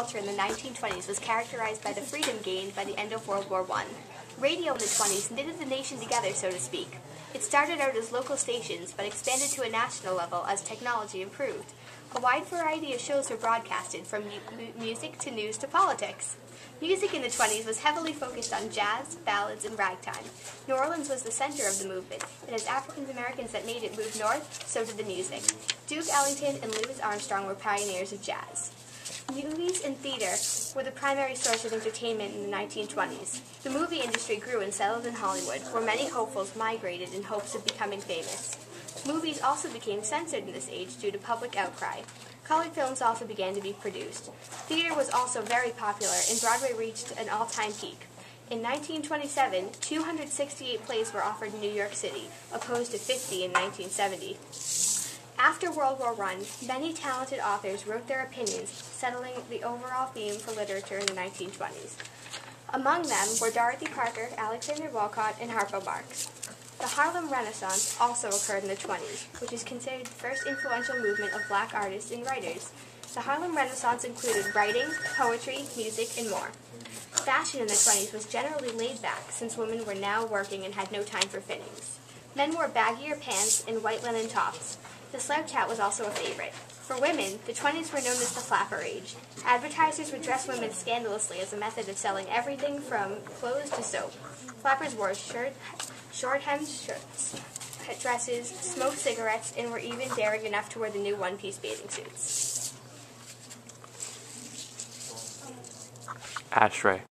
culture in the 1920s was characterized by the freedom gained by the end of World War I. Radio in the 20s knitted the nation together, so to speak. It started out as local stations, but expanded to a national level as technology improved. A wide variety of shows were broadcasted, from music to news to politics. Music in the 20s was heavily focused on jazz, ballads, and ragtime. New Orleans was the center of the movement, and as African Americans that made it move north, so did the music. Duke Ellington and Louis Armstrong were pioneers of jazz. Movies and theater were the primary source of entertainment in the 1920s. The movie industry grew and settled in Hollywood, where many hopefuls migrated in hopes of becoming famous. Movies also became censored in this age due to public outcry. Colored films also began to be produced. Theater was also very popular, and Broadway reached an all-time peak. In 1927, 268 plays were offered in New York City, opposed to 50 in 1970. After World War I, many talented authors wrote their opinions, settling the overall theme for literature in the 1920s. Among them were Dorothy Parker, Alexander Walcott, and Harpo Marx. The Harlem Renaissance also occurred in the 20s, which is considered the first influential movement of black artists and writers. The Harlem Renaissance included writing, poetry, music, and more. Fashion in the 20s was generally laid back, since women were now working and had no time for fittings. Men wore baggier pants and white linen tops. The slouch hat was also a favorite. For women, the 20s were known as the flapper age. Advertisers would dress women scandalously as a method of selling everything from clothes to soap. Flappers wore short-hemmed shirts, dresses, smoked cigarettes, and were even daring enough to wear the new one-piece bathing suits. Ashtray.